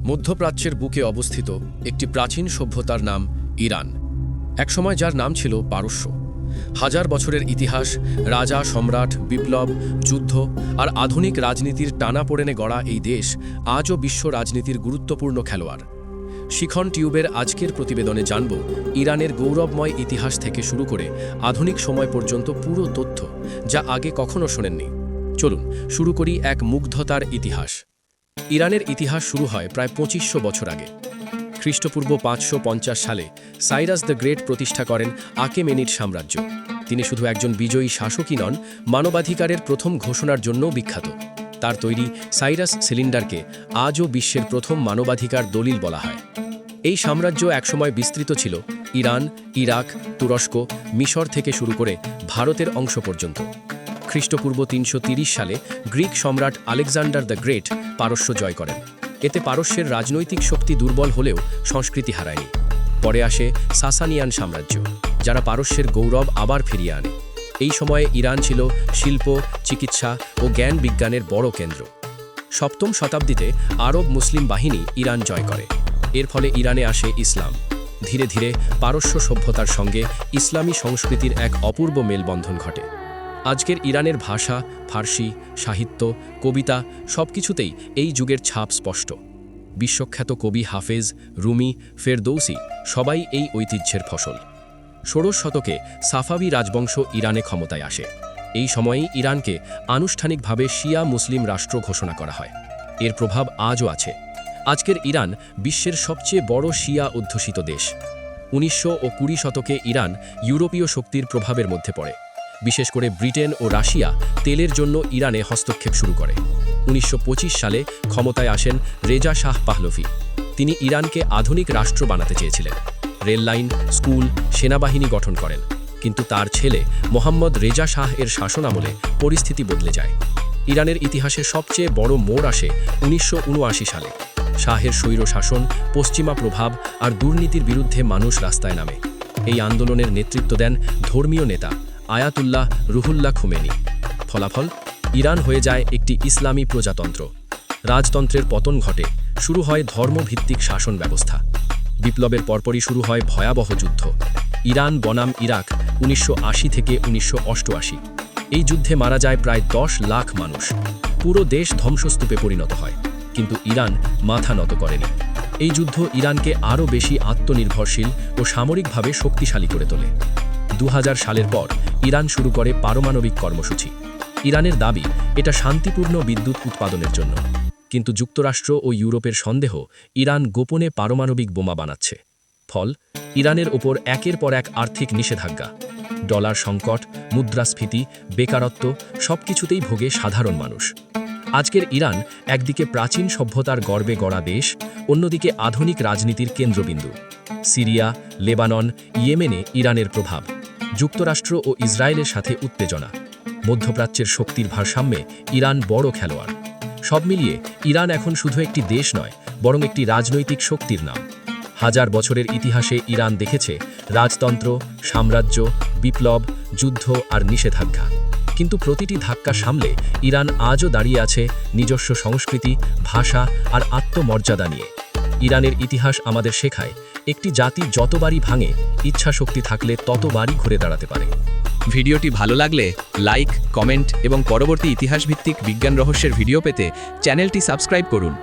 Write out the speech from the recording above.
মধ্যপ্রাচ্যের বুকে অবস্থিত একটি প্রাচীন সভ্যতার নাম ইরান। একসময় যার নাম ছিল পারস্য। হাজার বছরের ইতিহাস, রাজা, সম্রাট, বিপ্লব, যুদ্ধ আর আধুনিক রাজনীতির টানাপোড়েনে গড়া এই দেশ আজও বিশ্ব রাজনীতির গুরুত্বপূর্ণ খেলোয়াড়। শিখন টিউবের আজকের প্রতিবেদনে জানব ইরানের গৌরবময় ইতিহাস থেকে শুরু করে আধুনিক সময় পর্যন্ত পুরো তথ্য, যা আগে কখনো শোনেননি। চলুন শুরু করি এক মুগ্ধতার ইতিহাস। ইরানের ইতিহাস শুরু হয় প্রায় ২৫০০ বছর আগে। খ্রিস্টপূর্ব ৫৫০ সালে সাইরাস দ্য গ্রেট প্রতিষ্ঠা করেন আকেমেনিড সাম্রাজ্য। তিনি শুধু একজন বিজয়ী শাসকই নন, মানবাধিকারের প্রথম ঘোষণার জন্যও বিখ্যাত। তার তৈরি সাইরাস সিলিন্ডারকে আজও বিশ্বের প্রথম মানবাধিকার দলিল বলা হয়। এই সাম্রাজ্য একসময় বিস্তৃত ছিল ইরান, ইরাক, তুরস্ক, মিশর থেকে শুরু করে ভারতের অংশ পর্যন্ত। খ্রিস্টপূর্ব ৩৩০ সালে গ্রিক সম্রাট আলেকজান্ডার দ্য গ্রেট পারস্য জয় করেন। এতে পারস্যের রাজনৈতিক শক্তি দুর্বল হলেও সংস্কৃতি হারায়নি। পরে আসে সাসানিয়ান সাম্রাজ্য, যারা পারস্যের গৌরব আবার ফিরিয়ে আনে। এই সময়ে ইরান ছিল শিল্প, চিকিৎসা ও জ্ঞান বিজ্ঞানের বড় কেন্দ্র। সপ্তম শতাব্দীতে আরব মুসলিম বাহিনী ইরান জয় করে। এর ফলে ইরানে আসে ইসলাম। ধীরে ধীরে পারস্য সভ্যতার সঙ্গে ইসলামী সংস্কৃতির এক অপূর্ব মেলবন্ধন ঘটে। আজকের ইরানের ভাষা, ফার্সি, সাহিত্য, কবিতা সবকিছুতেই এই যুগের ছাপ স্পষ্ট। বিশ্বখ্যাত কবি হাফেজ, রুমি, ফেরদৌসি সবাই এই ঐতিহ্যের ফসল। ষোড়শ শতকে সাফাভি রাজবংশ ইরানে ক্ষমতায় আসে। এই সময়েই ইরানকে আনুষ্ঠানিকভাবে শিয়া মুসলিম রাষ্ট্র ঘোষণা করা হয়। এর প্রভাব আজও আছে। আজকের ইরান বিশ্বের সবচেয়ে বড় শিয়া অধ্যুষিত দেশ। ১৯০০ ও ২০ শতকে ইরান ইউরোপীয় শক্তির প্রভাবের মধ্যে পড়ে। বিশেষ করে ব্রিটেন ও রাশিয়া তেলের জন্য ইরানে হস্তক্ষেপ শুরু করে। ১৯২৫ সালে ক্ষমতায় আসেন রেজা শাহ পাহলভি। তিনি ইরানকে আধুনিক রাষ্ট্র বানাতে চেয়েছিলেন। রেললাইন, স্কুল, সেনাবাহিনী গঠন করেন। কিন্তু তার ছেলে মোহাম্মদ রেজা শাহ এর শাসনামলে পরিস্থিতি বদলে যায়। ইরানের ইতিহাসে সবচেয়ে বড় মোড় আসে ১৯৭৯ সালে। শাহের স্বৈর শাসন, পশ্চিমা প্রভাব আর দুর্নীতির বিরুদ্ধে মানুষ রাস্তায় নামে। এই আন্দোলনের নেতৃত্ব দেন ধর্মীয় নেতা আয়াতুল্লাহ রুহুল্লাহ খুমেনি। ফলাফল, ইরান হয়ে যায় একটি ইসলামী প্রজাতন্ত্র। রাজতন্ত্রের পতন ঘটে, শুরু হয় ধর্মভিত্তিক শাসন ব্যবস্থা। বিপ্লবের পরপরই শুরু হয় ভয়াবহ যুদ্ধ। ইরান বনাম ইরাক ১৯৮০ থেকে ১৯৮৮। এই যুদ্ধে মারা যায় প্রায় ১০ লাখ মানুষ। পুরো দেশ ধ্বংসস্তূপে পরিণত হয়, কিন্তু ইরান মাথা নত করেনি। এই যুদ্ধ ইরানকে আরও বেশি আত্মনির্ভরশীল ও সামরিকভাবে শক্তিশালী করে তোলে। ২০০০ সালের পর ইরান শুরু করে পারমাণবিক কর্মসূচি। ইরানের দাবি এটা শান্তিপূর্ণ বিদ্যুৎ উৎপাদনের জন্য। কিন্তু যুক্তরাষ্ট্র ও ইউরোপের সন্দেহ ইরান গোপনে পারমাণবিক বোমা বানাচ্ছে। ফল, ইরানের ওপর একের পর এক আর্থিক নিষেধাজ্ঞা। ডলার সংকট, মুদ্রাস্ফীতি, বেকারত্ব সবকিছুতেই ভোগে সাধারণ মানুষ। আজকের ইরান একদিকে প্রাচীন সভ্যতার গর্বে গড়া দেশ, অন্যদিকে আধুনিক রাজনীতির কেন্দ্রবিন্দু। সিরিয়া, লেবানন, ইয়েমেনে ইরানের প্রভাব, যুক্তরাষ্ট্র ও ইসরায়েলের সাথে উত্তেজনা। মধ্যপ্রাচ্যের শক্তির ভারসাম্যে ইরান বড় খেলোয়াড়। সব মিলিয়ে ইরান এখন শুধু একটি দেশ নয়, বরং একটি রাজনৈতিক শক্তির নাম। হাজার বছরের ইতিহাসে ইরান দেখেছে রাজতন্ত্র, সাম্রাজ্য, বিপ্লব, যুদ্ধ আর নিষেধাজ্ঞা। কিন্তু প্রতিটি ধাক্কা সামলে ইরান আজও দাঁড়িয়ে আছে নিজস্ব সংস্কৃতি, ভাষা আর আত্মমর্যাদা নিয়ে। ইরানের ইতিহাস আমাদের শেখায়, একটি জাতি যতবারই ভাঙে, ইচ্ছাশক্তি থাকলে ততবারই ঘুরে দাঁড়াতে পারে। ভিডিওটি ভালো লাগলে লাইক, কমেন্ট এবং পরবর্তী ইতিহাসভিত্তিক বিজ্ঞান রহস্যের ভিডিও পেতে চ্যানেলটি সাবস্ক্রাইব করুন।